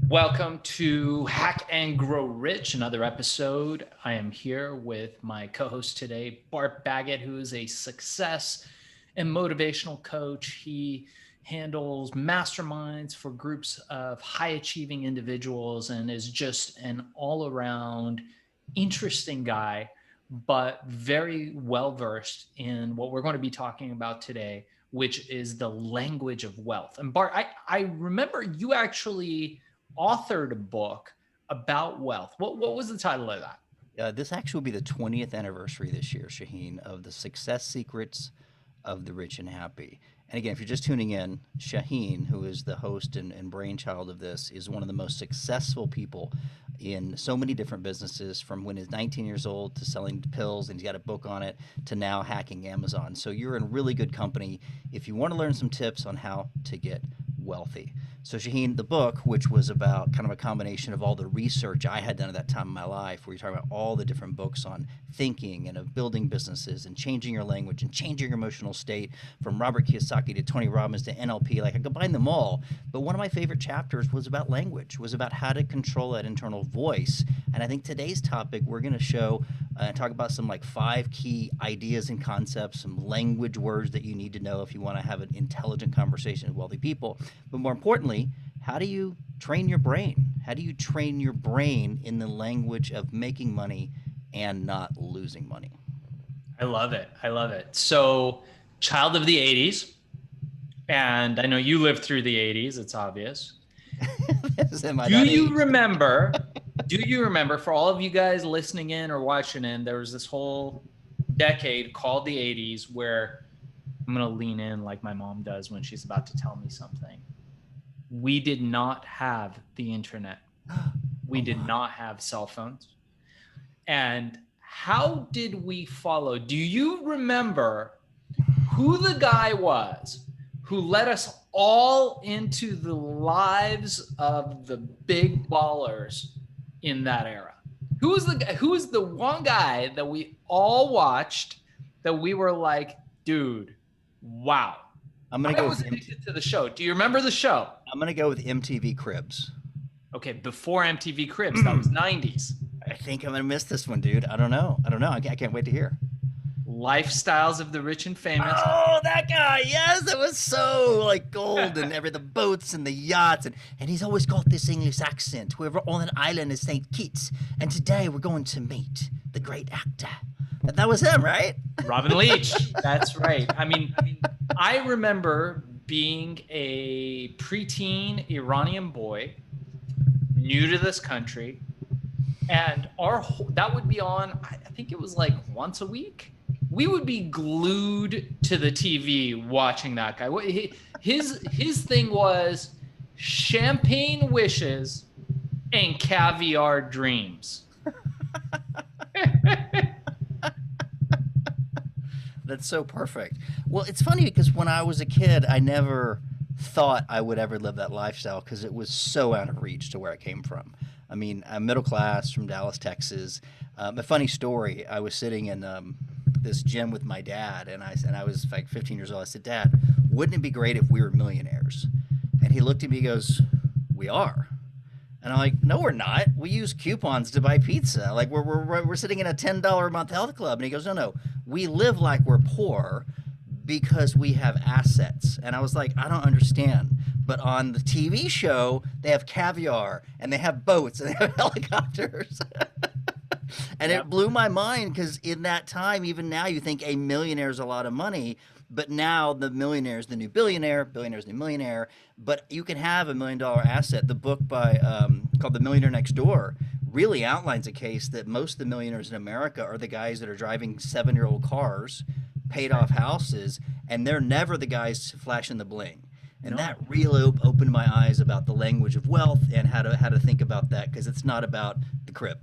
Welcome to Hack and Grow Rich, another episode. I am here with my co-host today, Bart Baggett, who is a success and motivational coach. He handles masterminds for groups of high-achieving individuals and is just an all-around interesting guy, but very well-versed in what we're going to be talking about today, which is the language of wealth. And Bart, I remember you actually authored a book about wealth. What was the title of that? This actually will be the 20th anniversary this year, Shaahin, of the success secrets of the rich and happy. And again, if you're just tuning in, Shaahin, who is the host and brainchild of this, is one of the most successful people in so many different businesses, from when he's 19 years old to selling pills, and he's got a book on it, to now hacking Amazon. So you're in really good company if you want to learn some tips on how to get wealthy. So Shaahin, the book, which was about kind of a combination of all the research I had done at that time in my life, where you're talking about all the different books on thinking and of building businesses and changing your language and changing your emotional state, from Robert Kiyosaki to Tony Robbins to NLP, like I combined them all. But one of my favorite chapters was about language, was about how to control that internal voice. And I think today's topic, we're going to show and talk about some like 5 key ideas and concepts, some language words that you need to know if you want to have an intelligent conversation with wealthy people. But more importantly, how do you train your brain? How do you train your brain in the language of making money and not losing money? I love it. I love it. So, child of the 80s, and I know you lived through the 80s, it's obvious. Do you remember, for all of you guys listening in or watching in, there was this whole decade called the 80s where I'm going to lean in like my mom does when she's about to tell me something. We did not have the internet. We did not have cell phones. And how did we follow? Do you remember who the guy was who led us all into the lives of the big ballers in that era? Who was the one guy that we all watched that we were like, dude, wow. I was addicted to the show. Do you remember the show? I'm going to go with MTV Cribs. Okay, before MTV Cribs, that was 90s. I think I'm going to miss this one, dude. I don't know. I can't wait to hear. Lifestyles of the Rich and Famous. Oh, that guy. Yes, it was so like gold and the boats and the yachts. And he's always got this English accent. We're on an island in St. Kitts. And today we're going to meet the great actor. That was him, right? Robin Leach. That's right. I mean, I remember being a preteen Iranian boy, new to this country, and that would be on, I think it was like once a week. We would be glued to the TV watching that guy. His thing was champagne wishes and caviar dreams. That's so perfect. Well, it's funny because when I was a kid, I never thought I would ever live that lifestyle because it was so out of reach to where I came from. I mean, I'm middle class from Dallas, Texas. A funny story, I was sitting in this gym with my dad, and I was like 15 years old. I said, Dad, wouldn't it be great if we were millionaires? And he looked at me and goes, we are. And I'm like, no, we're not. We use coupons to buy pizza. Like we're sitting in a $10 a month health club. And he goes, no, we live like we're poor because we have assets. And I was like, I don't understand. But on the TV show, they have caviar and they have boats and they have helicopters. And It blew my mind because in that time, even now, you think a millionaire is a lot of money. But now the millionaire is the new billionaire, billionaire is the new millionaire. But you can have $1 million asset. The book by called The Millionaire Next Door really outlines a case that most of the millionaires in America are the guys that are driving 7-year-old cars, paid off houses, and they're never the guys flashing the bling. And that really opened my eyes about the language of wealth and how to think about that, because it's not about the crib.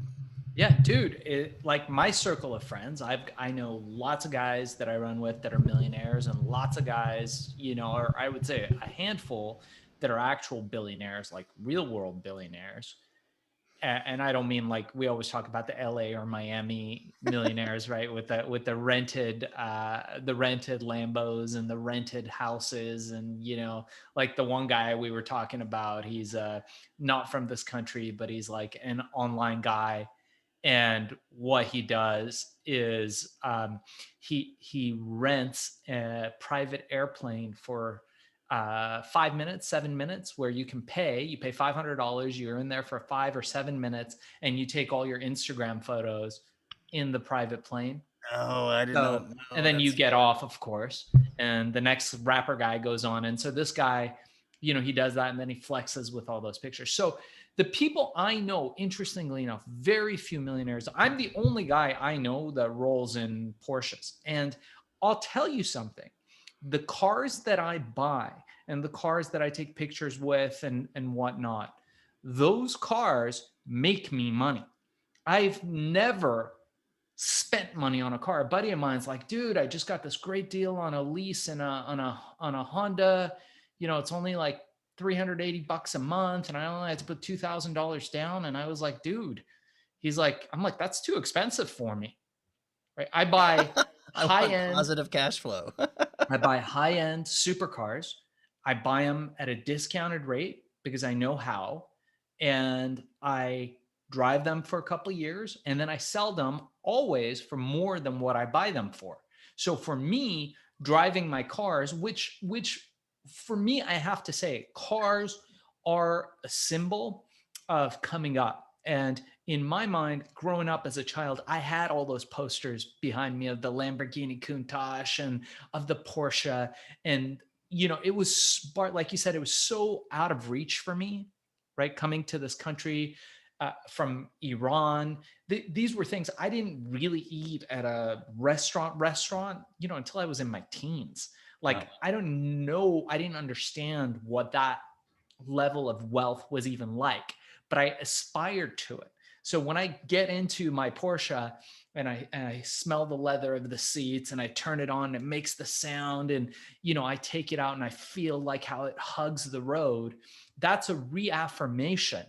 Yeah, dude, like my circle of friends, I know lots of guys that I run with that are millionaires, and lots of guys, or I would say a handful that are actual billionaires, like real world billionaires. and I don't mean like we always talk about the LA or Miami millionaires, right? With the rented Lambos and the rented houses, and like the one guy we were talking about, he's not from this country, but he's like an online guy, and what he does is he rents a private airplane for 5 minutes, 7 minutes, where you pay $500. You're in there for 5 or 7 minutes, and you take all your Instagram photos in the private plane. Oh, I did not know. And then you get off, of course, and the next rapper guy goes on. And so this guy, he does that, and then he flexes with all those pictures. So the people I know, interestingly enough, very few millionaires. I'm the only guy I know that rolls in Porsches. And I'll tell you something. The cars that I buy and the cars that I take pictures with and whatnot, those cars make me money. I've never spent money on a car. A buddy of mine's like, dude, I just got this great deal on a lease and on a Honda. It's only like $380 a month, and I only had to put $2,000 down. And I was like, dude, I'm like, that's too expensive for me. Right? I buy high-end positive cash flow. I buy high-end supercars. I buy them at a discounted rate because I know how, and I drive them for a couple of years, and then I sell them always for more than what I buy them for. So for me, driving my cars, which for me, I have to say, cars are a symbol of coming up. And in my mind, growing up as a child, I had all those posters behind me of the Lamborghini Countach and of the Porsche. And, it was, like you said, it was so out of reach for me, right? Coming to this country from Iran. These were things I didn't really eat at a restaurant, until I was in my teens. Like, wow. I didn't understand what that level of wealth was even like, but I aspired to it. So when I get into my Porsche and I smell the leather of the seats and I turn it on, it makes the sound, and I take it out and I feel like how it hugs the road. That's a reaffirmation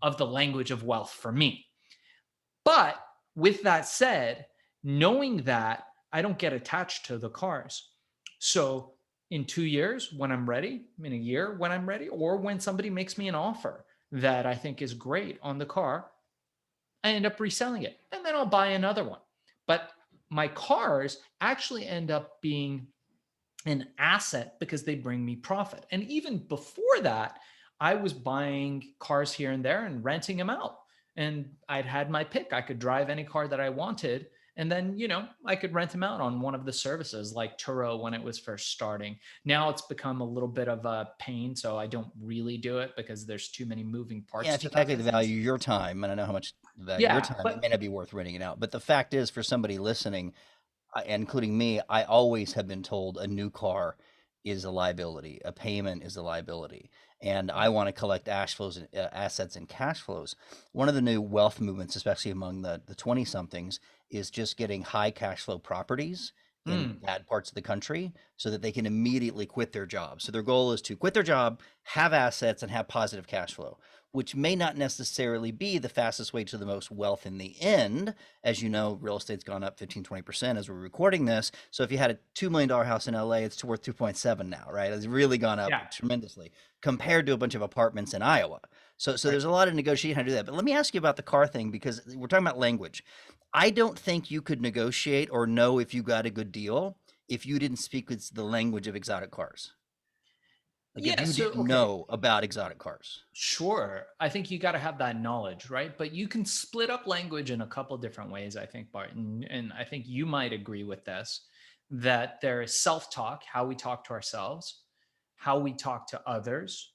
of the language of wealth for me. But with that said, knowing that, I don't get attached to the cars. So in 2 years, when I'm ready, in a year when I'm ready, or when somebody makes me an offer that I think is great on the car, I end up reselling it, and then I'll buy another one. But my cars actually end up being an asset because they bring me profit. And even before that, I was buying cars here and there and renting them out. And I'd had my pick. I could drive any car that I wanted. And then, I could rent them out on one of the services like Turo when it was first starting. Now it's become a little bit of a pain, so I don't really do it because there's too many moving parts. Yeah, if you calculate the value of your time, and I know how much value your time, it may not be worth renting it out. But the fact is, for somebody listening, including me, I always have been told a new car is a liability, a payment is a liability, and I want to collect assets and cash flows. One of the new wealth movements, especially among the 20-somethings, is just getting high cash flow properties in bad parts of the country so that they can immediately quit their job. So their goal is to quit their job, have assets, and have positive cash flow, which may not necessarily be the fastest way to the most wealth in the end. As you know, real estate's gone up 15-20% as we're recording this. So if you had a $2 million house in LA, it's worth 2.7 now, right? It's really gone up tremendously compared to a bunch of apartments in Iowa. So there's a lot of negotiating how to do that. But let me ask you about the car thing, because we're talking about language. I don't think you could negotiate or know if you got a good deal if you didn't speak the language of exotic cars. Like if you didn't know about exotic cars. Sure. I think you got to have that knowledge, right? But you can split up language in a couple different ways, I think, Barton. And I think you might agree with this, that there is self-talk, how we talk to ourselves, how we talk to others,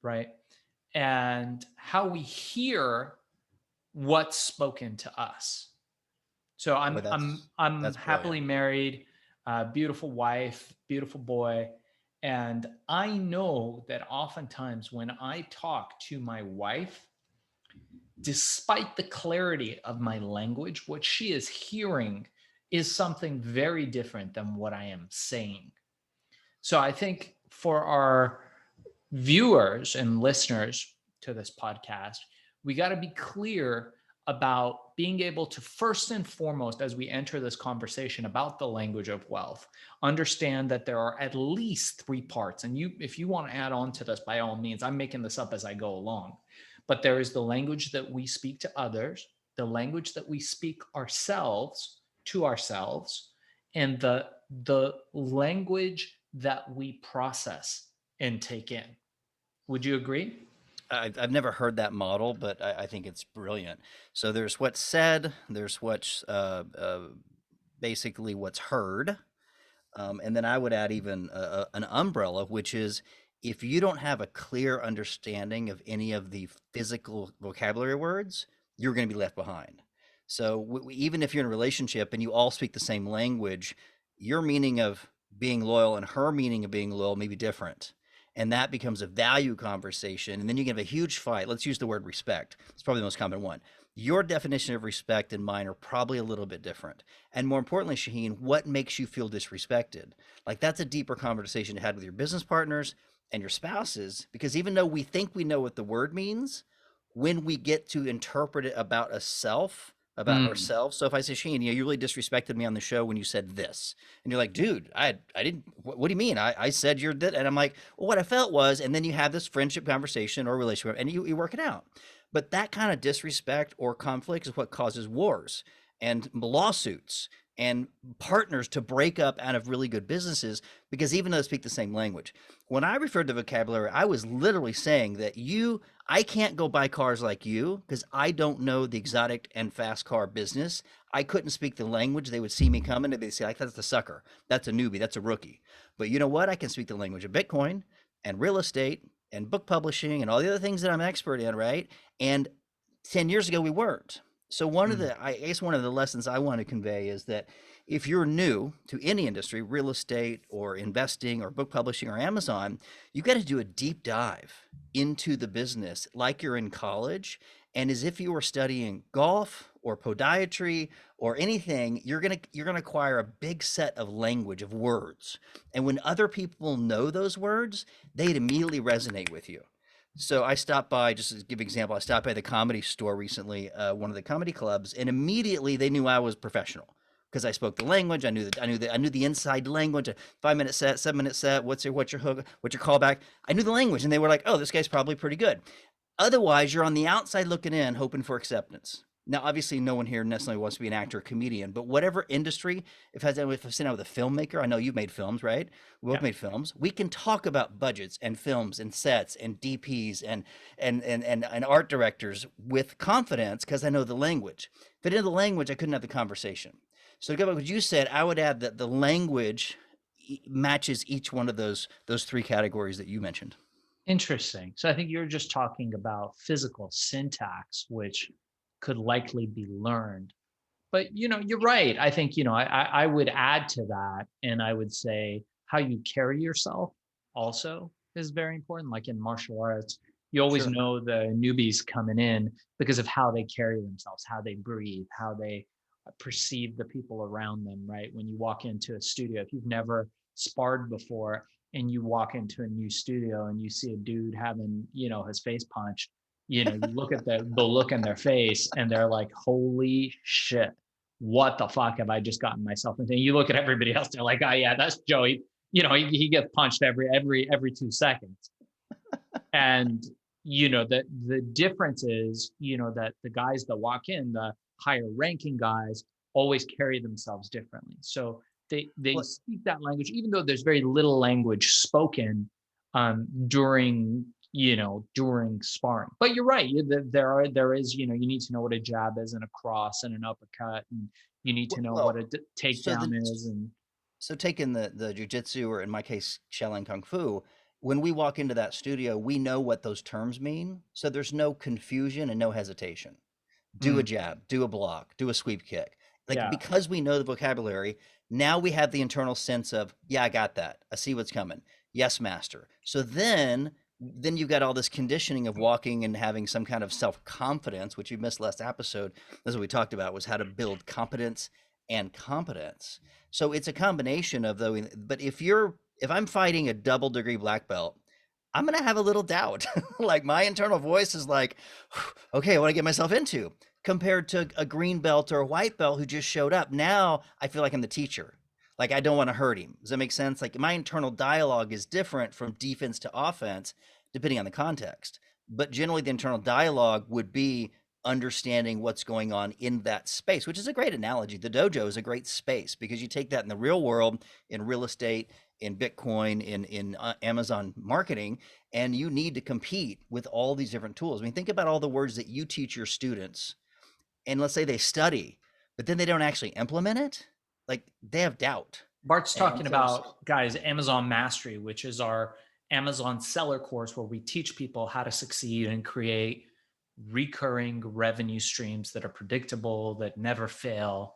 right? And how we hear what's spoken to us. So I'm happily married, beautiful wife, beautiful boy. And I know that oftentimes when I talk to my wife, despite the clarity of my language, what she is hearing is something very different than what I am saying. So I think for our viewers and listeners to this podcast, We got to be clear about being able to, first and foremost, as we enter this conversation about the language of wealth, understand that there are at least three parts. And you, if you want to add on to this, by all means, I'm making this up as I go along. But there is the language that we speak to others, the language that we speak ourselves to ourselves, and the language that we process and take in. Would you agree? I've never heard that model, but I think it's brilliant. So there's what's said, there's what's basically what's heard, and then I would add even an umbrella, which is if you don't have a clear understanding of any of the physical vocabulary words, you're going to be left behind. So even if you're in a relationship and you all speak the same language, your meaning of being loyal and her meaning of being loyal may be different. And that becomes a value conversation. And then you can have a huge fight. Let's use the word respect. It's probably the most common one. Your definition of respect and mine are probably a little bit different. And more importantly, Shaahin, what makes you feel disrespected? Like that's a deeper conversation to have with your business partners and your spouses, because even though we think we know what the word means, when we get to interpret it about a self, about ourselves. So if I say, Shane, you really disrespected me on the show when you said this, and you're like, dude, I didn't, what do you mean? I said you're that. And I'm like, well, what I felt was, and then you have this friendship conversation or relationship and you work it out. But that kind of disrespect or conflict is what causes wars and lawsuits and partners to break up out of really good businesses, because even though they speak the same language, when I referred to vocabulary, I was literally saying that I can't go buy cars like you because I don't know the exotic and fast car business. I couldn't speak the language. They would see me coming and they'd say, like, that's the sucker. That's a newbie. That's a rookie. But you know what? I can speak the language of Bitcoin and real estate and book publishing and all the other things that I'm expert in, right? And 10 years ago, we weren't. So I guess one of the lessons I want to convey is that if you're new to any industry, real estate or investing or book publishing or Amazon, you got to do a deep dive into the business like you're in college. And as if you were studying golf or podiatry or anything, you're gonna acquire a big set of language of words. And when other people know those words, they'd immediately resonate with you. So I stopped by, just to give an example, I stopped by the Comedy Store recently, one of the comedy clubs, and immediately they knew I was professional because I spoke the language. I knew the inside language. A 5-minute set, 7-minute set. What's your hook? What's your callback? I knew the language, and they were like, "Oh, this guy's probably pretty good." Otherwise, you're on the outside looking in, hoping for acceptance. Now, obviously, no one here necessarily wants to be an actor or comedian, but whatever industry, if I've sitting down with a filmmaker, I know you've made films, right? We both made films. We can talk about budgets and films and sets and DPs and art directors with confidence because I know the language. If I didn't know the language, I couldn't have the conversation. So to go back to what you said, I would add that the language matches each one of those three categories that you mentioned. Interesting. So I think you're just talking about physical syntax, which could likely be learned. But you're right. I think I would add to that, and I would say how you carry yourself also is very important. Like in martial arts, you always Sure. know the newbies coming in because of how they carry themselves, how they breathe, how they perceive the people around them. Right? When you walk into a studio, if you've never sparred before and you walk into a new studio and you see a dude having his face punched, you look at the look in their face and they're like, holy shit, what the fuck have I just gotten myself into? And you look at everybody else, they're like, oh yeah, that's Joey. He gets punched every 2 seconds. And the difference is, that the guys that walk in, the higher ranking guys, always carry themselves differently. So they Well, speak that language, even though there's very little language spoken during during sparring. But you're right. There is, you need to know what a jab is and a cross and an uppercut, and you need to know what a so takedown is. And so taking the jujitsu, or in my case, Shaolin Kung Fu, when we walk into that studio, we know what those terms mean. So there's no confusion and no hesitation. Do a jab, do a block, do a sweep kick. Like, yeah, because we know the vocabulary, now we have the internal sense of, yeah, I got that. I see what's coming. Yes, master. So then you've got all this conditioning of walking and having some kind of self-confidence, which you missed last episode. That's what we talked about, was how to build competence and competence. So it's a combination of though, but if I'm fighting a double degree black belt, I'm going to have a little doubt. Like my internal voice is like, okay, what do I get myself into? Compared to a green belt or a white belt who just showed up. Now I feel like I'm the teacher. Like I don't want to hurt him. Does that make sense? Like my internal dialogue is different from defense to offense, depending on the context. But generally, the internal dialogue would be understanding what's going on in that space, which is a great analogy. The dojo is a great space because you take that in the real world, in real estate, in Bitcoin, in Amazon marketing, and you need to compete with all these different tools. I mean, think about all the words that you teach your students, and let's say they study, but then they don't actually implement it. Like they have doubt. Bart's talking about, guys, Amazon Mastery, which is our Amazon seller course where we teach people how to succeed and create recurring revenue streams that are predictable, that never fail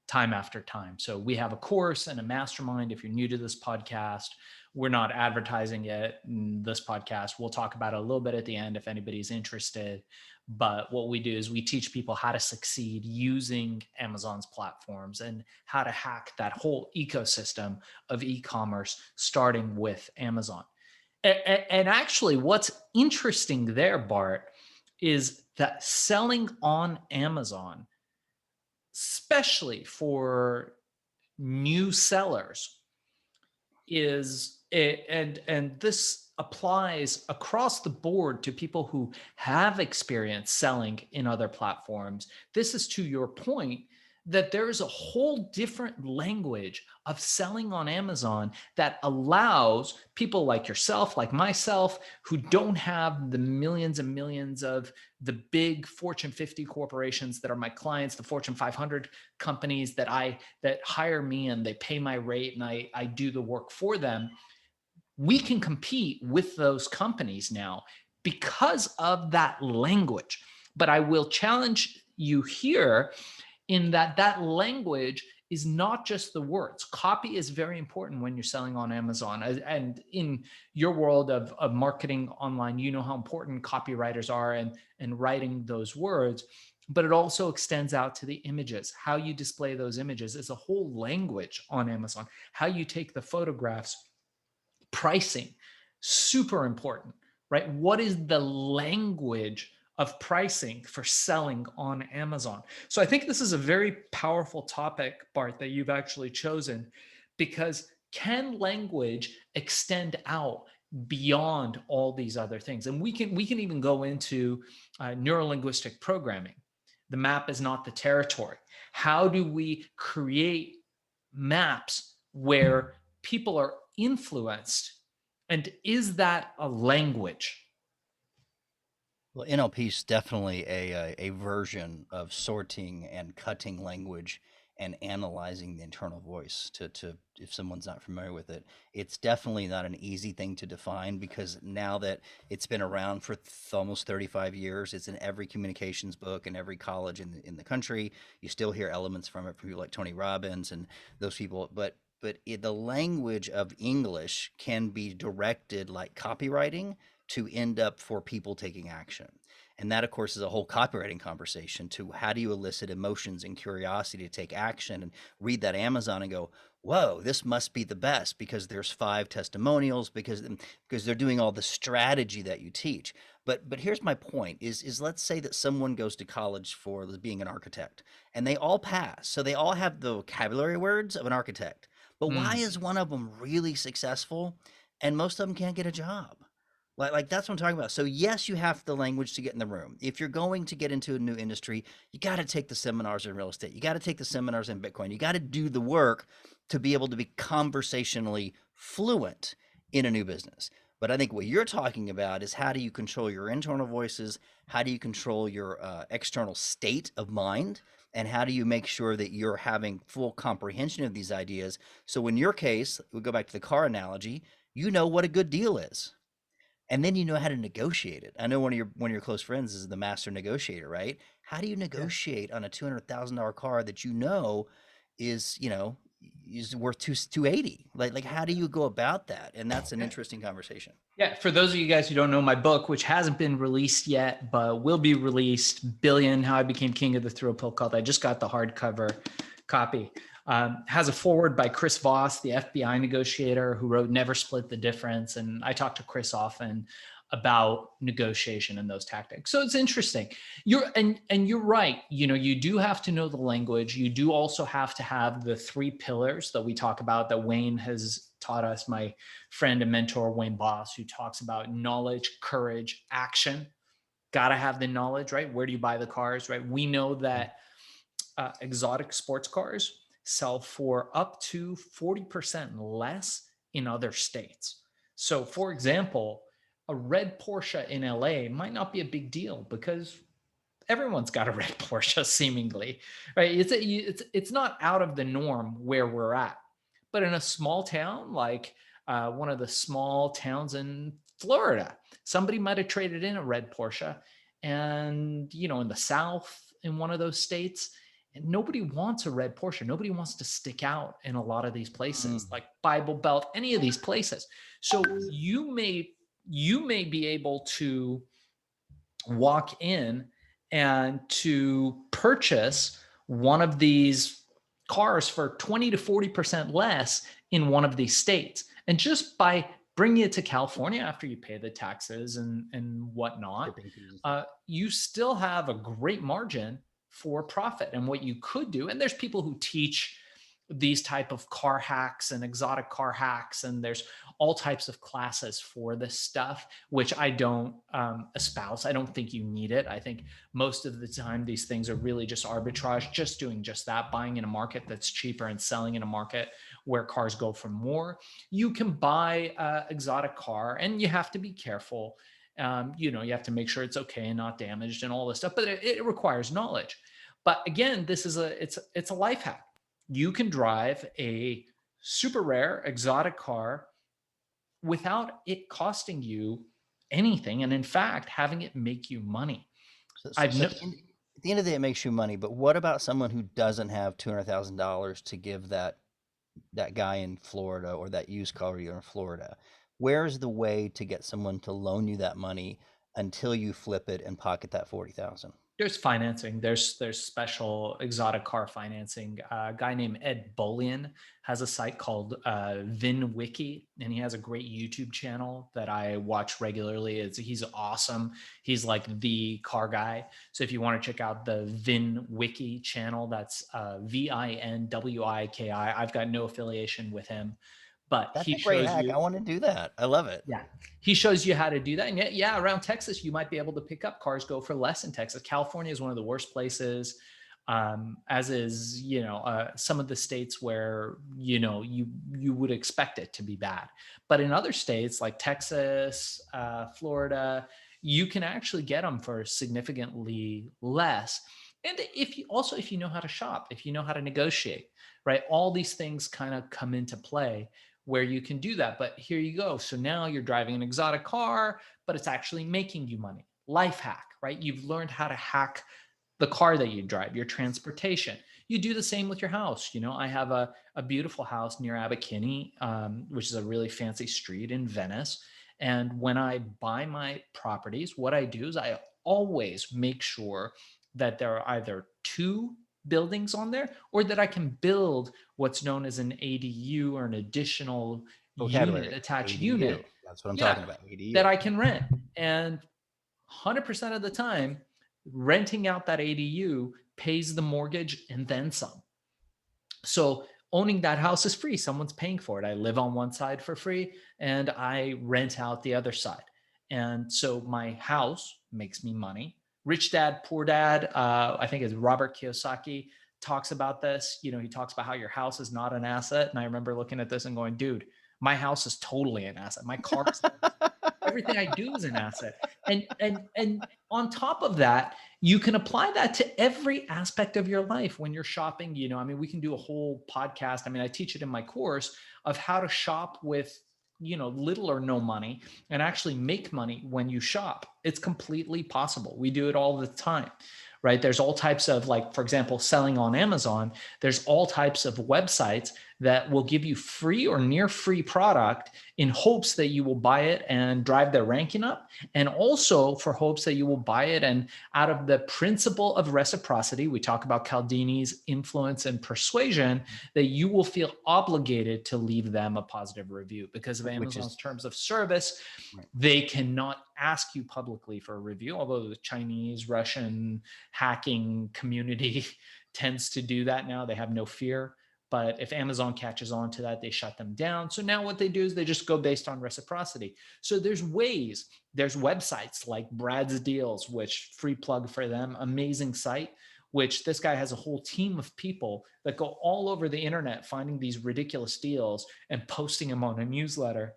time after time. So we have a course and a mastermind. If you're new to this podcast, we're not advertising it in this podcast. We'll talk about it a little bit at the end if anybody's interested. But what we do is we teach people how to succeed using Amazon's platforms and how to hack that whole ecosystem of e-commerce, starting with Amazon. And actually, what's interesting there, Bart, is that selling on Amazon, especially for new sellers, and this applies across the board to people who have experience selling in other platforms. This is to your point that there is a whole different language of selling on Amazon that allows people like yourself, like myself, who don't have the millions and millions of the big Fortune 50 corporations that are my clients, the Fortune 500 companies that hire me and they pay my rate and I do the work for them. We can compete with those companies now because of that language. But I will challenge you here in that language is not just the words. Copy is very important when you're selling on Amazon. And in your world of marketing online, you know how important copywriters are and writing those words. But it also extends out to the images. How you display those images is a whole language on Amazon. How you take the photographs, pricing, super important, right? What is the language of pricing for selling on Amazon? So I think this is a very powerful topic, Bart, that you've actually chosen, because can language extend out beyond all these other things? And we can even go into neurolinguistic programming. The map is not the territory. How do we create maps where people are influenced? And is that a language? Well, NLP is definitely a version of sorting and cutting language and analyzing the internal voice to if someone's not familiar with it. It's definitely not an easy thing to define because now that it's been around for almost 35 years, it's in every communications book and every college in the country. You still hear elements from it from people like Tony Robbins and those people, but the language of English can be directed like copywriting to end up for people taking action. And that, of course, is a whole copywriting conversation to how do you elicit emotions and curiosity to take action and read that Amazon and go, whoa, this must be the best because there's 5 testimonials because they're doing all the strategy that you teach. But here's my point is let's say that someone goes to college for being an architect and they all pass. So they all have the vocabulary words of an architect. But why is one of them really successful and most of them can't get a job? Like that's what I'm talking about. So yes, you have the language to get in the room. If you're going to get into a new industry, you got to take the seminars in real estate. You got to take the seminars in Bitcoin. You got to do the work to be able to be conversationally fluent in a new business. But I think what you're talking about is how do you control your internal voices? How do you control your external state of mind? And how do you make sure that you're having full comprehension of these ideas? So in your case, we go back to the car analogy, you know what a good deal is. And then you know how to negotiate it. I know one of your close friends is the master negotiator, right? How do you negotiate on a $200,000 car that you know is worth 280? Like how do you go about that? And that's an interesting conversation. Yeah, for those of you guys who don't know my book, which hasn't been released yet, but will be released, Billion: How I Became King of the Thrill Pill Cult. I just got the hardcover copy. Has a foreword by Chris Voss, the FBI negotiator who wrote Never Split the Difference. And I talk to Chris often about negotiation and those tactics. So it's interesting. You're right. You do have to know the language. You do also have to have the 3 pillars that we talk about that Wayne has taught us, my friend and mentor, Wayne Boss, who talks about knowledge, courage, action. Got to have the knowledge, right? Where do you buy the cars, right? We know that exotic sports cars sell for up to 40% less in other states. So for example, a red Porsche in LA might not be a big deal because everyone's got a red Porsche seemingly, right? It's not out of the norm where we're at. But in a small town, like one of the small towns in Florida, somebody might have traded in a red Porsche. And, in the South, in one of those states, and nobody wants a red Porsche. Nobody wants to stick out in a lot of these places, like Bible Belt, any of these places. So you may be able to walk in and to purchase one of these cars for 20 to 40% less in one of these states. And just by bringing it to California after you pay the taxes and whatnot, you still have a great margin for profit. And what you could do, and there's people who teach these type of car hacks and exotic car hacks, and there's all types of classes for this stuff, which I don't espouse. I don't think you need it. I think most of the time these things are really just arbitrage, just doing just that, buying in a market that's cheaper and selling in a market where cars go for more. You can buy an exotic car, and you have to be careful. You have to make sure it's okay and not damaged and all this stuff, but it requires knowledge. But again, it's a life hack. You can drive a super rare exotic car without it costing you anything. And in fact, having it make you money. At the end of the day, it makes you money. But what about someone who doesn't have $200,000 to give that guy in Florida or that used car dealer in Florida? Where's the way to get someone to loan you that money until you flip it and pocket that 40,000? There's financing. There's special exotic car financing. A guy named Ed Bullion has a site called VinWiki, and he has a great YouTube channel that I watch regularly. He's awesome. He's like the car guy. So if you want to check out the VinWiki channel, that's VINWIKI. I've got no affiliation with him, but that's a great hack. I want to do that. I love it. Yeah. He shows you how to do that. And yeah, around Texas, you might be able to pick up cars go for less in Texas. California is one of the worst places, as is, some of the states where, you would expect it to be bad. But in other states like Texas, Florida, you can actually get them for significantly less. And if you know how to shop, if you know how to negotiate, right? All these things kind of come into play where you can do that. But here you go. So now you're driving an exotic car, but it's actually making you money. Life hack, right? You've learned how to hack the car that you drive, your transportation. You do the same with your house. I have a beautiful house near Abbot Kinney, which is a really fancy street in Venice. And when I buy my properties, what I do is I always make sure that there are either 2 buildings on there, or that I can build what's known as an ADU, or an additional attached unit. That's what I'm talking about. ADU. That I can rent. And 100% of the time, renting out that ADU pays the mortgage and then some. So owning that house is free. Someone's paying for it. I live on one side for free and I rent out the other side. And so my house makes me money. Rich Dad, Poor Dad, I think it's Robert Kiyosaki talks about this. He talks about how your house is not an asset. And I remember looking at this and going, dude, my house is totally an asset. My car is everything I do is an asset. And on top of that, you can apply that to every aspect of your life when you're shopping. We can do a whole podcast. I teach it in my course of how to shop with little or no money and actually make money when you shop. It's completely possible. We do it all the time, right? There's all types of, like, for example, selling on Amazon. There's all types of websites that will give you free or near free product in hopes that you will buy it and drive their ranking up. And also for hopes that you will buy it. And out of the principle of reciprocity, we talk about Cialdini's influence and persuasion, that you will feel obligated to leave them a positive review because of Amazon's terms of service. Right. They cannot ask you publicly for a review, although the Chinese, Russian hacking community tends to do that now. They have no fear. But if Amazon catches on to that, they shut them down. So now what they do is they just go based on reciprocity. So there's ways, there's websites like Brad's Deals, which free plug for them, amazing site, which this guy has a whole team of people that go all over the internet finding these ridiculous deals and posting them on a newsletter.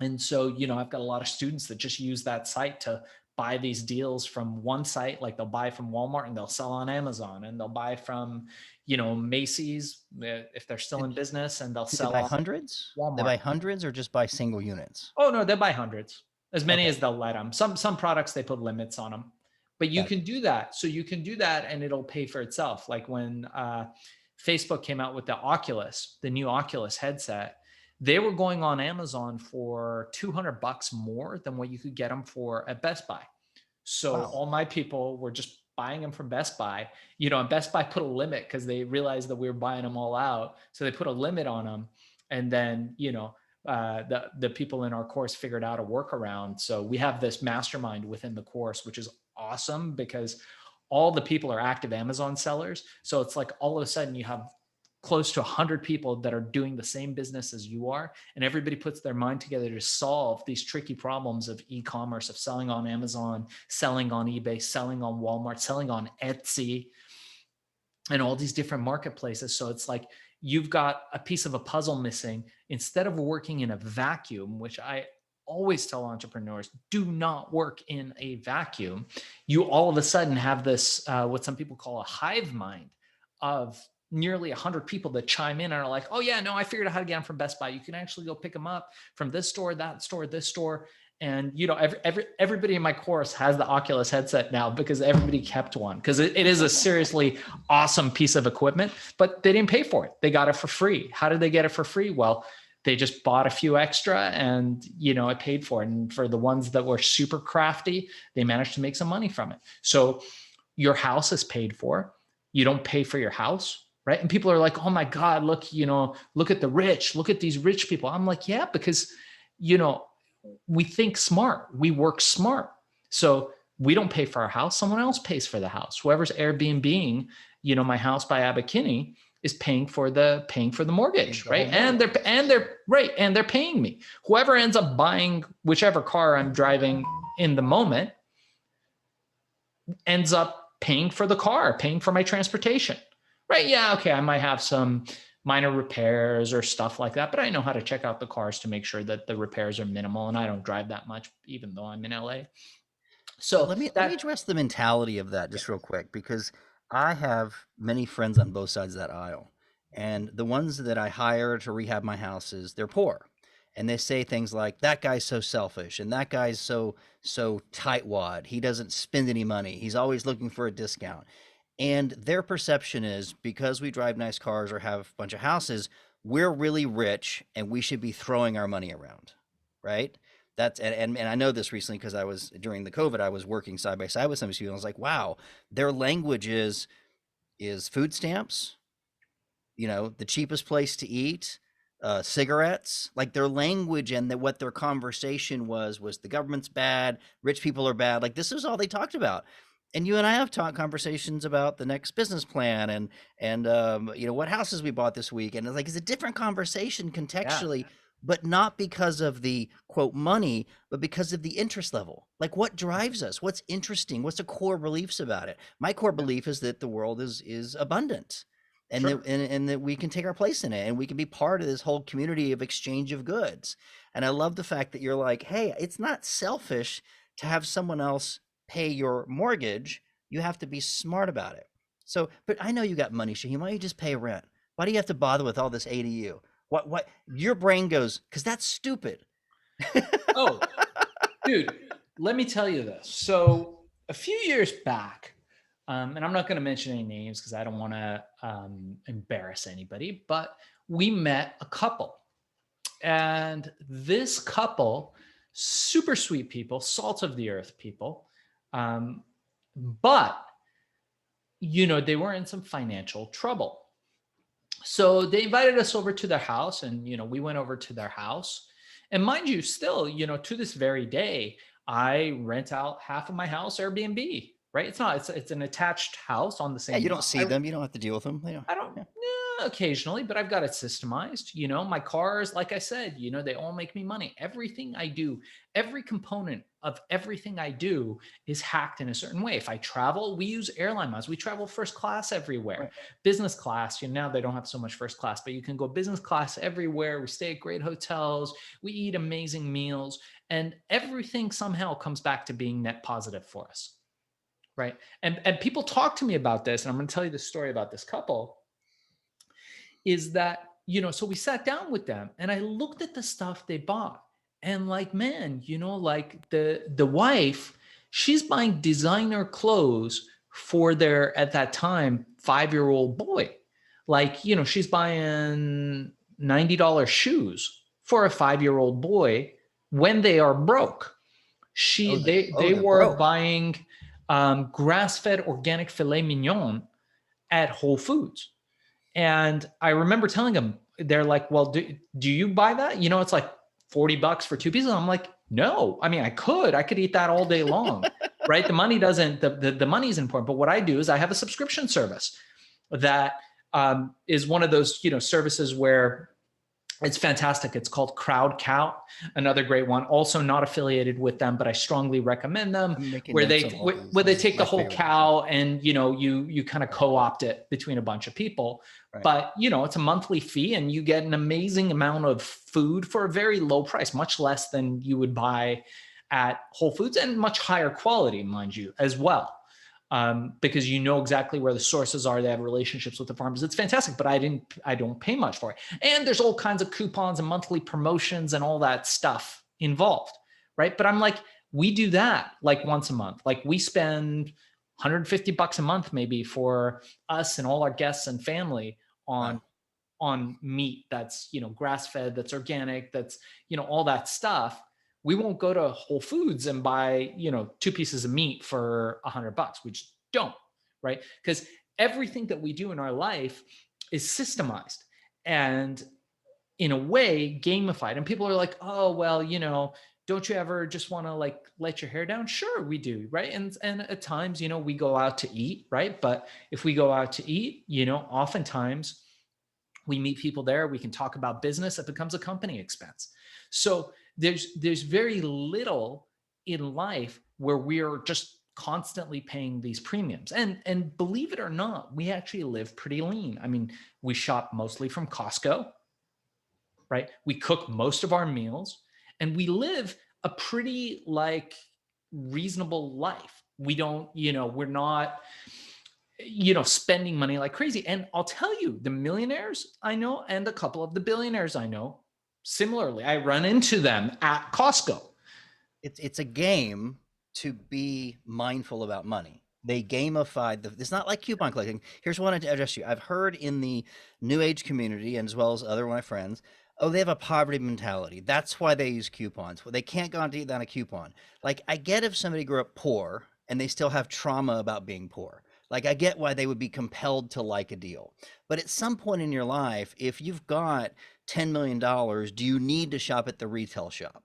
And so, you know, I've got a lot of students that just use that site to buy these deals from one site, like they'll buy from Walmart and they'll sell on Amazon, and they'll buy from, you know, Macy's if they're still in business, and they'll sell. They buy hundreds? Walmart. They buy hundreds or just buy single units? Oh no, they buy hundreds, as many as they'll let them. Some products they put limits on them, but you can do that. So you can do that and it'll pay for itself. Like when Facebook came out with the Oculus, the new Oculus headset, they were going on Amazon for $200 more than what you could get them for at Best Buy. So all my people were just buying them from Best Buy, you know, and Best Buy put a limit because they realized that we were buying them all out. So they put a limit on them. And then, you know, the people in our course figured out a workaround. So we have this mastermind within the course, which is awesome because all the people are active Amazon sellers. So it's like all of a sudden you have close to 100 people that are doing the same business as you are. And everybody puts their mind together to solve these tricky problems of e-commerce, of selling on Amazon, selling on eBay, selling on Walmart, selling on Etsy, and all these different marketplaces. So it's like you've got a piece of a puzzle missing. Instead of working in a vacuum, which I always tell entrepreneurs, do not work in a vacuum. You all of a sudden have this, what some people call a hive mind of nearly 100 people that chime in and are like, oh yeah, no, I figured out how to get them from Best Buy. You can actually go pick them up from this store, that store, this store. And you know, everybody in my course has the Oculus headset now because everybody kept one, because it is a seriously awesome piece of equipment, but they didn't pay for it. They got it for free. How did they get it for free? Well, they just bought a few extra and, you know, it paid for it. And for the ones that were super crafty, they managed to make some money from it. So your house is paid for. You don't pay for your house. Right. And people are like, oh my God, look, you know, look at the rich, look at these rich people. I'm like, yeah, because, you know, we think smart, we work smart. So we don't pay for our house. Someone else pays for the house. Whoever's Airbnb-ing, you know, my house by Abercrombie is paying for the mortgage. Right. And they're paying me. Whoever ends up buying whichever car I'm driving in the moment ends up paying for the car, paying for my transportation. Right. Yeah. Okay. I might have some minor repairs or stuff like that, but I know how to check out the cars to make sure that the repairs are minimal, and I don't drive that much, even though I'm in LA. So let me address the mentality of that just real quick, because I have many friends on both sides of that aisle, and the ones that I hire to rehab my houses, they're poor. And they say things like, that guy's so selfish, and that guy's so tightwad. He doesn't spend any money. He's always looking for a discount. And their perception is, because we drive nice cars or have a bunch of houses, we're really rich and we should be throwing our money around, right? That's and I know this recently because I was, during the COVID, I was working side by side with some of these people. I was like, wow, their language is food stamps, you know, the cheapest place to eat, cigarettes. Like their language and what their conversation was the government's bad, rich people are bad. Like this is all they talked about. And you and I have talked conversations about the next business plan and you know, what houses we bought this week. And it's a different conversation contextually, but not because of the quote money, but because of the interest level. Like what drives us? What's interesting? What's the core beliefs about it? My core belief is that the world is abundant, and that we can take our place in it, and we can be part of this whole community of exchange of goods. And I love the fact that you're like, hey, it's not selfish to have someone else pay your mortgage. You have to be smart about it. So, but I know you got money, Shaahin. Why don't you just pay rent? Why do you have to bother with all this ADU? What your brain goes, because that's stupid. Oh, dude, let me tell you this. So a few years back, and I'm not going to mention any names because I don't want to embarrass anybody, but we met a couple. And this couple, super sweet people, salt of the earth people, but, they were in some financial trouble. So they invited us over to their house, and, we went over to their house. And mind you, still, to this very day, I rent out half of my house Airbnb, right? It's an attached house on the same. Yeah, you don't see them. You don't have to deal with them. I don't, occasionally, but I've got it systemized. My cars, like I said, they all make me money. Everything I do, every component of everything I do is hacked in a certain way. If I travel, we use airline miles. We travel first class everywhere. Right. Business class, now they don't have so much first class, but you can go business class everywhere. We stay at great hotels. We eat amazing meals, and everything somehow comes back to being net positive for us. Right. And people talk to me about this, and I'm going to tell you the story about this couple. Is that, so we sat down with them, and I looked at the stuff they bought, and like, man, like the wife, she's buying designer clothes for their, at that time, 5-year-old boy. Like, she's buying $90 shoes for a 5-year-old boy when they are broke. They were broke. Buying grass-fed organic filet mignon at Whole Foods. And I remember telling them, they're like, well, do you buy that? It's like $40 for 2 pieces. I'm like, no, I mean, I could eat that all day long, right? The money doesn't, the money is important. But what I do is I have a subscription service that is one of those, services where it's fantastic. It's called Crowd Cow, another great one. Also not affiliated with them, but I strongly recommend them. Where they take the whole cow and you kind of co-opt it between a bunch of people. Right. But it's a monthly fee, and you get an amazing amount of food for a very low price, much less than you would buy at Whole Foods, and much higher quality, mind you, as well. Because exactly where the sources are. They have relationships with the farmers. It's fantastic, but I don't pay much for it. And there's all kinds of coupons and monthly promotions and all that stuff involved, right? But I'm like, we do that like once a month. Like we spend $150 a month maybe for us and all our guests and family on meat that's, grass-fed, that's organic, that's, all that stuff. We won't go to Whole Foods and buy, 2 pieces of meat for $100. We just don't, right? Because everything that we do in our life is systemized and in a way gamified. And people are like, oh, well, don't you ever just want to like let your hair down? Sure, we do, right? And at times, we go out to eat, right? But if we go out to eat, oftentimes we meet people there. We can talk about business. It becomes a company expense. So there's very little in life where we're just constantly paying these premiums. And believe it or not, we actually live pretty lean. I mean, we shop mostly from Costco, right? We cook most of our meals, and we live a pretty like reasonable life. We don't, we're not, spending money like crazy. And I'll tell you, the millionaires I know and a couple of the billionaires I know, similarly, I run into them at Costco. It's a game to be mindful about money. They gamified it's not like coupon collecting. Here's what I want to address you. I've heard in the new age community, and as well as other of my friends, they have a poverty mentality. That's why they use coupons. Well, they can't go out to eat on a coupon. Like, I get if somebody grew up poor and they still have trauma about being poor. Like, I get why they would be compelled to like a deal. But at some point in your life, if you've got $10 million, do you need to shop at the retail shop?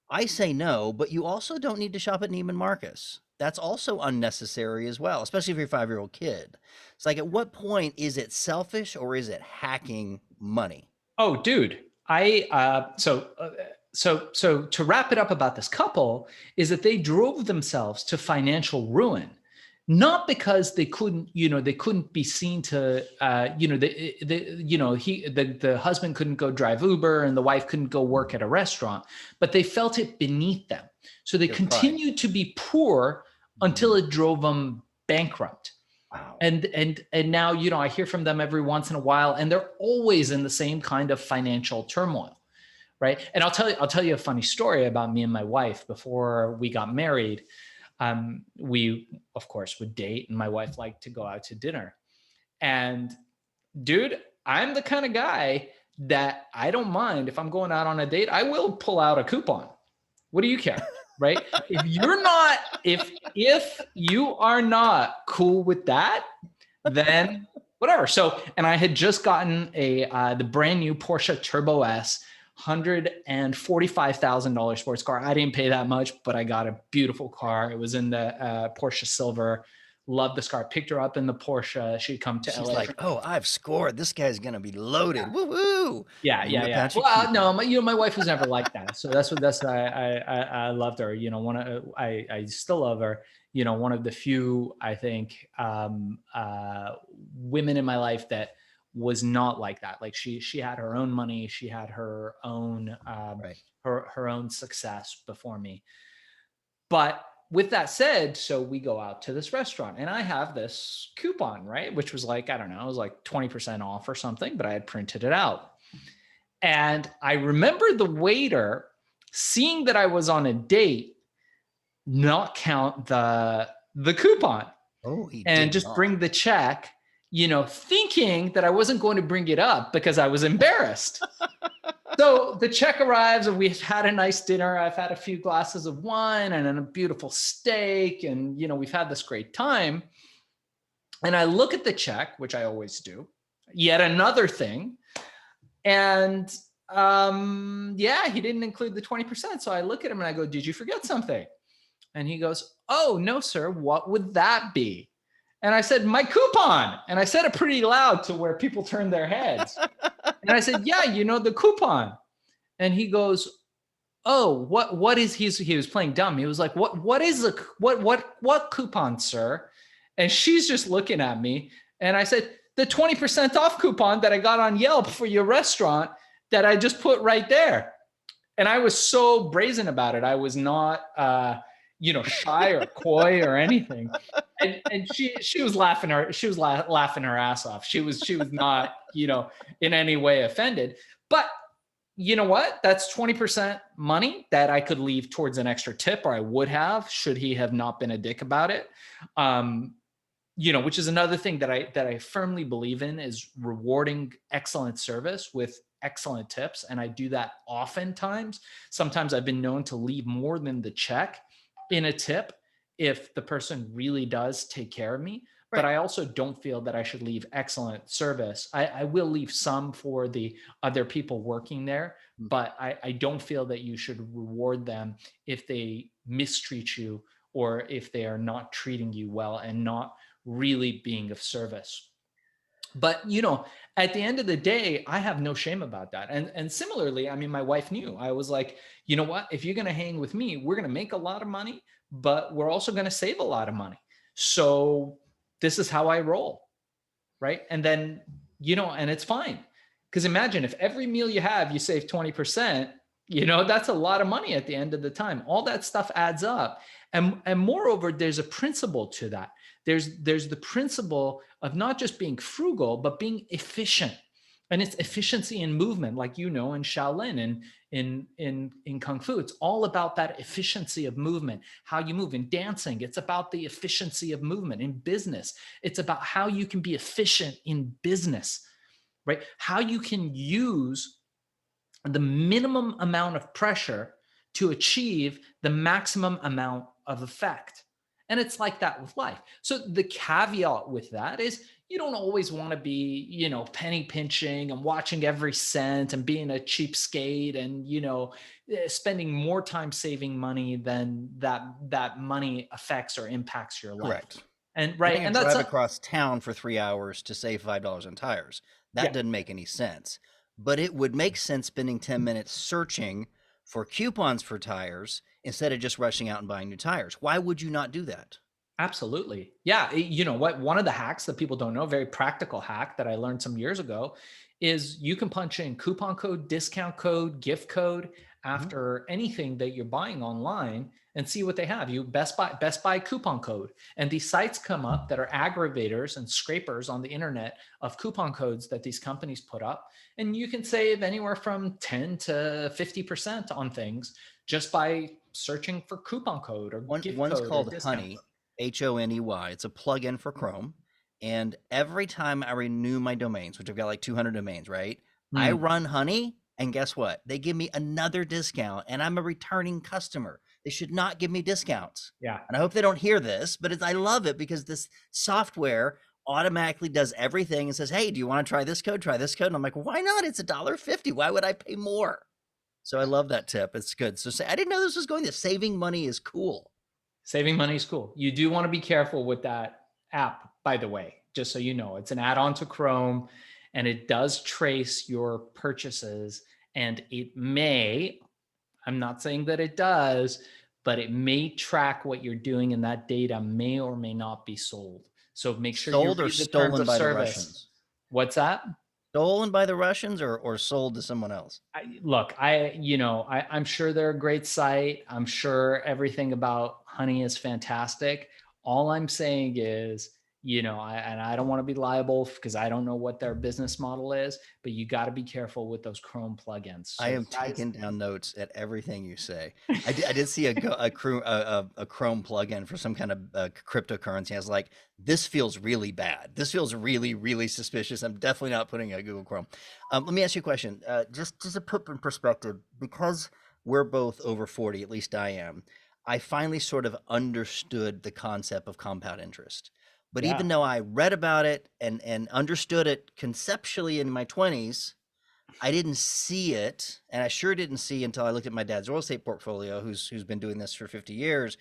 I say no, but you also don't need to shop at Neiman Marcus. That's also unnecessary as well, especially if you're a 5-year-old kid. It's like, at what point is it selfish or is it hacking money? Oh, dude. So to wrap it up about this couple is that they drove themselves to financial ruin. Not because they couldn't, they couldn't be seen to, the husband couldn't go drive Uber and the wife couldn't go work at a restaurant, but they felt it beneath them. So they continued to be poor until it drove them bankrupt. Wow. And now, I hear from them every once in a while, and they're always in the same kind of financial turmoil, right? And I'll tell you a funny story about me and my wife before we got married. We, of course, would date, and my wife liked to go out to dinner. And dude, I'm the kind of guy that I don't mind if I'm going out on a date, I will pull out a coupon. What do you care? Right? If you are not cool with that, then whatever. So, and I had just gotten the brand new Porsche Turbo S, $145,000 sports car. I didn't pay that much, but I got a beautiful car. It was in the Porsche Silver. Loved this car. Picked her up in the Porsche. She'd come to LA. She's like, "Oh, I've scored. This guy's gonna be loaded. Woo woo!" Yeah. Well, no, my wife was never like that. So that's I loved her. I still love her. One of the few, I think, women in my life that was not like that. Like she had her own money. She had her own Right. her own success before me. But with that said, so we go out to this restaurant and I have this coupon, right? Which was like, I don't know, it was like 20% off or something, but I had printed it out. And I remember the waiter seeing that I was on a date, not count the coupon. Oh, and just not bring the check, thinking that I wasn't going to bring it up because I was embarrassed. So the check arrives and we've had a nice dinner. I've had a few glasses of wine and a beautiful steak. And, we've had this great time. And I look at the check, which I always do, yet another thing. And he didn't include the 20%. So I look at him and I go, "Did you forget something?" And he goes, "Oh, no, sir. What would that be?" And I said, "My coupon." And I said it pretty loud to where people turned their heads. And I said, "Yeah, the coupon." And he goes, "Oh, what is he was playing dumb. He was like, what is what coupon, sir?" And she's just looking at me. And I said, "The 20% off coupon that I got on Yelp for your restaurant that I just put right there." And I was so brazen about it. I was not shy or coy or anything. And she was laughing her ass off. She was not, in any way offended. But you know what? That's 20% money that I could leave towards an extra tip, or I would have, should he have not been a dick about it. Which is another thing that I firmly believe in, is rewarding excellent service with excellent tips. And I do that oftentimes. Sometimes I've been known to leave more than the check in a tip if the person really does take care of me. Right. But I also don't feel that I should leave excellent service. I will leave some for the other people working there, but I don't feel that you should reward them if they mistreat you or if they are not treating you well and not really being of service. But, at the end of the day, I have no shame about that. And similarly, I mean, my wife knew. I was like, you know what? If you're going to hang with me, we're going to make a lot of money, but we're also going to save a lot of money. So this is how I roll, right? And then, and it's fine. Because imagine if every meal you have, you save 20%, that's a lot of money at the end of the time. All that stuff adds up. And moreover, there's a principle to that. There's the principle of not just being frugal, but being efficient. And it's efficiency in movement, like in Shaolin and in Kung Fu. It's all about that efficiency of movement, how you move. In dancing, it's about the efficiency of movement. In business, it's about how you can be efficient in business, right? How you can use the minimum amount of pressure to achieve the maximum amount of effect. And it's like that with life. So the caveat with that is you don't always want to be, penny pinching and watching every cent and being a cheapskate and, spending more time saving money than that money affects or impacts your life. Correct. And right. And that's drive across town for 3 hours to save $5 on tires. That doesn't make any sense. But it would make sense spending 10 minutes searching for coupons for tires instead of just rushing out and buying new tires. Why would you not do that? Absolutely. Yeah. You know what? One of the hacks that people don't know, very practical hack that I learned some years ago, is you can punch in coupon code, discount code, gift code after anything that you're buying online and see what they have. You Best Buy coupon code. And these sites come up that are aggravators and scrapers on the internet of coupon codes that these companies put up. And you can save anywhere from 10 to 50% on things just by searching for coupon code or gift one's code. Called Honey, Honey. It's a plugin for Chrome. And every time I renew my domains, which I've got like 200 domains, right? I run Honey, and guess what? They give me another discount, and I'm a returning customer. They should not give me discounts. Yeah. And I hope they don't hear this, but I love it because this software automatically does everything and says, hey, do you want to try this code? Try this code. And I'm like, why not? It's $1.50. Why would I pay more? So I love that tip. It's good. So I didn't know this was going. This saving money is cool. Saving money is cool. You do want to be careful with that app, by the way, just so you know. It's an add-on to Chrome, and it does trace your purchases, and it may, I'm not saying that it does, but it may track what you're doing, and that data may or may not be sold. So make sure you read the terms of service. What's that? Stolen by the Russians or sold to someone else? I'm sure they're a great site. I'm sure everything about Honey is fantastic. All I'm saying is, I don't want to be liable because I don't know what their business model is, but you got to be careful with those Chrome plugins. So I am taking down notes at everything you say. I did see a Chrome plugin for some kind of cryptocurrency. I was like, this feels really bad. This feels really, really suspicious. I'm definitely not putting a Google Chrome. Let me ask you a question. Just to put in perspective, because we're both over 40, at least I am, I finally sort of understood the concept of compound interest. But even though I read about it and understood it conceptually in my 20s, I didn't see it. And I sure didn't see until I looked at my dad's real estate portfolio, who's been doing this for 50 years,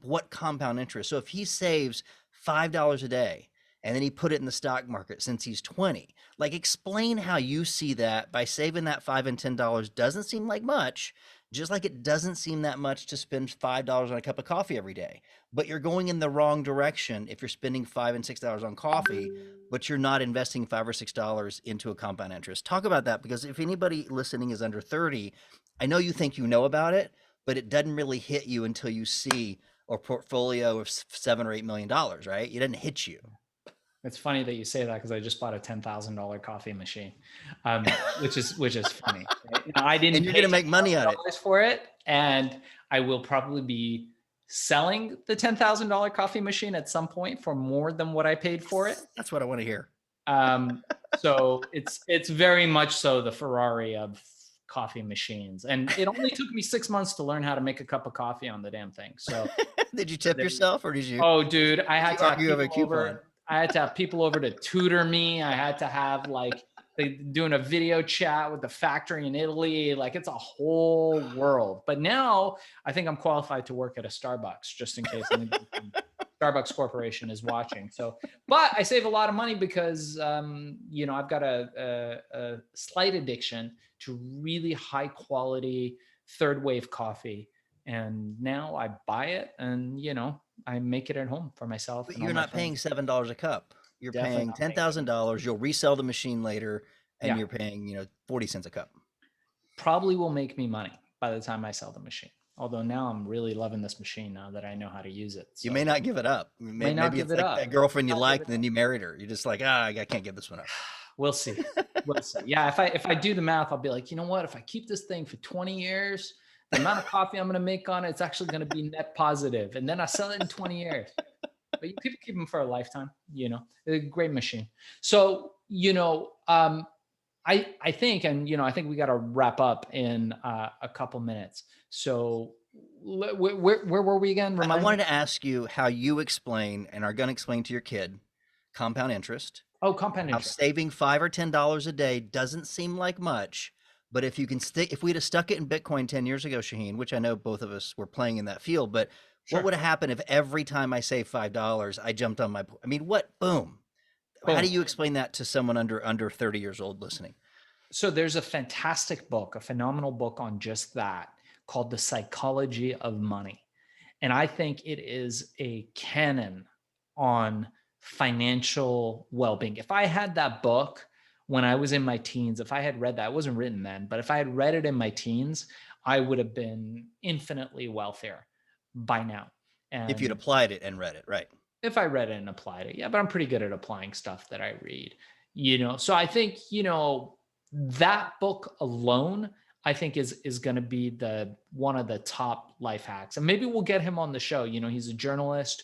what compound interest. So if he saves $5 a day and then he put it in the stock market since he's 20, like explain how you see that by saving that $5 and $10 doesn't seem like much, just like it doesn't seem that much to spend $5 on a cup of coffee every day. But you're going in the wrong direction if you're spending $5 and $6 on coffee, but you're not investing $5 or $6 into a compound interest. Talk about that, because if anybody listening is under 30, I know you think you know about it, but it doesn't really hit you until you see a portfolio of $7 or $8 million, right? It doesn't hit you. It's funny that you say that because I just bought a $10,000 coffee machine, which is funny. Right? I didn't. And you're going to make money on it for it, and I will probably be selling the $10,000 coffee machine at some point for more than what I paid for it. That's what I want to hear. So it's very much so the Ferrari of coffee machines, and it only took me 6 months to learn how to make a cup of coffee on the damn thing. So did you tip yourself, or did you? Oh, dude, I had to have people over. I had to have people over to tutor me. I had to have doing a video chat with the factory in Italy. Like, it's a whole world. But now I think I'm qualified to work at a Starbucks, just in case Starbucks Corporation is watching. So, but I save a lot of money because, I've got a slight addiction to really high quality third wave coffee. And now I buy it and, I make it at home for myself. But you're not paying $7 a cup. You're paying $10,000. You'll resell the machine later, and you're paying 40 cents a cup. Probably will make me money by the time I sell the machine. Although now I'm really loving this machine now that I know how to use it. So. You may not give it up. Maybe it's like that girlfriend you liked, and then you married her. You're just like, I can't give this one up. We'll see. We'll see. Yeah, if I do the math, I'll be like, you know what? If I keep this thing for 20 years. The amount of coffee I'm going to make on it, it's actually going to be net positive. And then I sell it in 20 years. But people keep them for a lifetime, It's a great machine. So, I think, and, I think we got to wrap up in a couple minutes. So where were we again? I wanted to ask you how you explain and are going to explain to your kid compound interest. Oh, compound interest. How saving $5 or $10 a day doesn't seem like much. But if we'd have stuck it in Bitcoin 10 years ago, Shaahin, which I know both of us were playing in that field, but what would have happened if every time I saved $5, I jumped on boom. How do you explain that to someone under 30 years old listening? So there's a fantastic book, a phenomenal book on just that called The Psychology of Money. And I think it is a canon on financial well-being. If I had that book when I was in my teens, if I had read that, it wasn't written then, but if I had read it in my teens, I would have been infinitely wealthier by now. And if you'd applied it and read it, right? If I read it and applied it, yeah, but I'm pretty good at applying stuff that I read, So I think, that book alone, I think is going to be one of the top life hacks. And maybe we'll get him on the show. He's a journalist.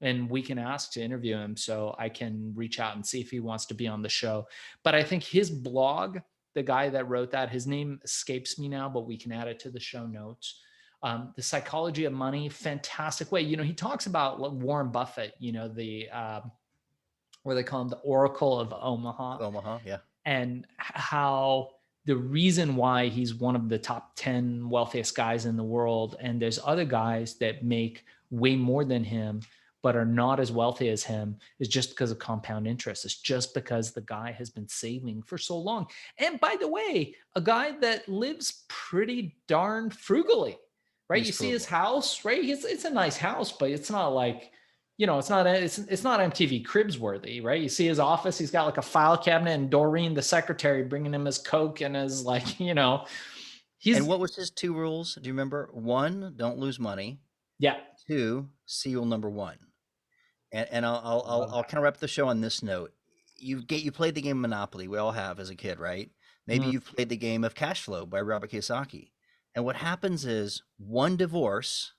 And we can ask to interview him, so I can reach out and see if he wants to be on the show. But I think his blog the guy that wrote that. His name escapes me now, but we can add it to the show notes. The Psychology of Money, fantastic way. He talks about Warren Buffett, the where they call him the Oracle of Omaha. Omaha, yeah. And how the reason why he's one of the top 10 wealthiest guys in the world, and there's other guys that make way more than him but are not as wealthy as him, is just because of compound interest. It's just because the guy has been saving for so long. And by the way, a guy that lives pretty darn frugally, right? You see his house, right? It's a nice house, but it's not like, it's not MTV Cribs worthy, right? You see his office, he's got like a file cabinet and Doreen, the secretary, bringing him his Coke and his And what was his 2 rules? Do you remember? 1, don't lose money. Yeah. 2, see rule number 1. And I'll kind of wrap the show on this note. You played the game Monopoly. We all have as a kid, right? Maybe you've played the game of Cash Flow by Robert Kiyosaki. And what happens is 1 divorce,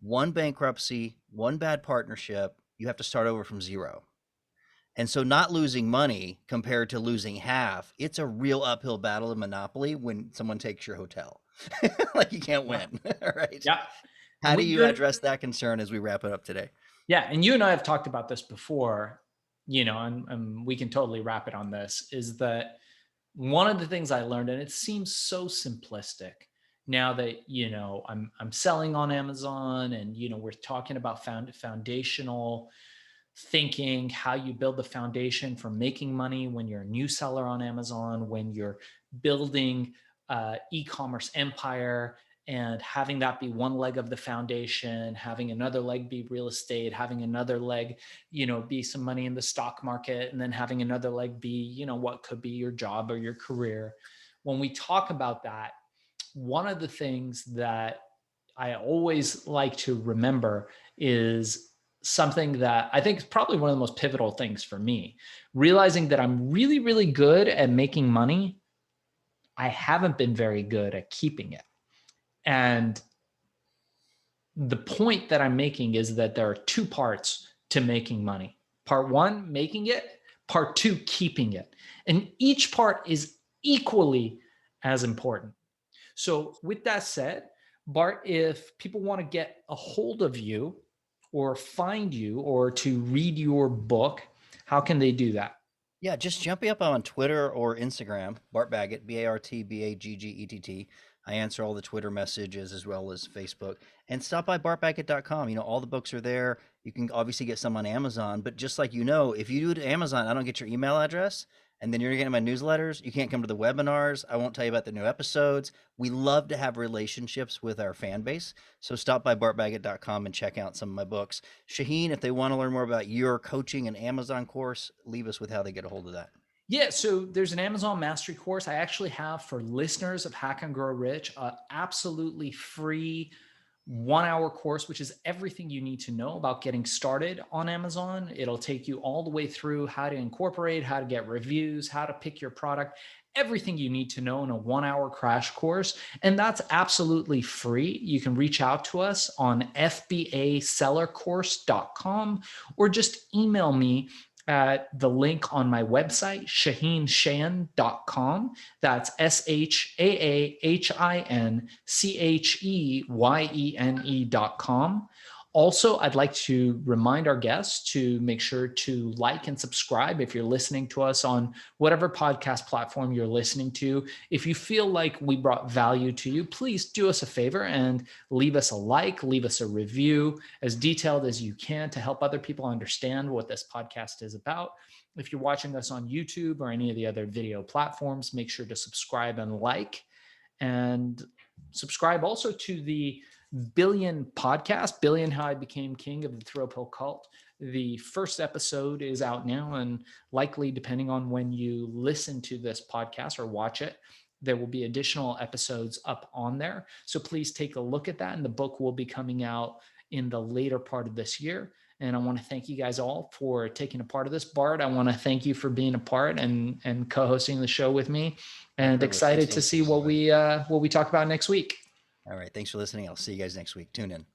1 bankruptcy, 1 bad partnership, you have to start over from 0. And so not losing money compared to losing half, it's a real uphill battle in Monopoly when someone takes your hotel. Like you can't win, right? Yeah. How do you address that concern as we wrap it up today? Yeah. And you and I have talked about this before, and we can totally wrap it on this, is that one of the things I learned, and it seems so simplistic now that, I'm selling on Amazon and, we're talking about foundational thinking, how you build the foundation for making money when you're a new seller on Amazon, when you're building e-commerce empire, and having that be one leg of the foundation, having another leg be real estate, having another leg, be some money in the stock market, and then having another leg be, what could be your job or your career. When we talk about that, one of the things that I always like to remember is something that I think is probably one of the most pivotal things for me, realizing that I'm really, really good at making money. I haven't been very good at keeping it. And the point that I'm making is that there are 2 parts to making money. Part 1, making it. Part 2, keeping it. And each part is equally as important. So with that said, Bart, if people want to get a hold of you or find you or to read your book, how can they do that? Yeah, just jump me up on Twitter or Instagram, Bart Baggett, BartBaggett. I answer all the Twitter messages as well as Facebook. And stop by bartbaggett.com. All the books are there. You can obviously get some on Amazon, but just like if you do it to Amazon, I don't get your email address, and then you're getting my newsletters. You can't come to the webinars. I won't tell you about the new episodes. We love to have relationships with our fan base. So stop by bartbaggett.com and check out some of my books. Shaahin, if they want to learn more about your coaching and Amazon course, leave us with how they get a hold of that. Yeah, so there's an Amazon mastery course I actually have for listeners of Hack and Grow Rich, absolutely free 1-hour course, which is everything you need to know about getting started on Amazon. It'll take you all the way through how to incorporate, how to get reviews, how to pick your product, everything you need to know in a 1-hour crash course. And that's absolutely free. You can reach out to us on fbasellercourse.com or just email me at the link on my website, shaahincheyene.com. That's SHAAHINCHEYENE.com. Also, I'd like to remind our guests to make sure to like and subscribe if you're listening to us on whatever podcast platform you're listening to. If you feel like we brought value to you, please do us a favor and leave us a like, leave us a review as detailed as you can to help other people understand what this podcast is about. If you're watching us on YouTube or any of the other video platforms, make sure to subscribe and like. And subscribe also to the Billion podcast, Billion How I Became King of the Throw Pill Cult. The first episode is out now, and likely, depending on when you listen to this podcast or watch it, there will be additional episodes up on there. So please take a look at that, and the book will be coming out in the later part of this year. And I want to thank you guys all for taking a part of this. Bart, I want to thank you for being a part and co-hosting the show with me, and excited to see what we talk about next week. All right. Thanks for listening. I'll see you guys next week. Tune in.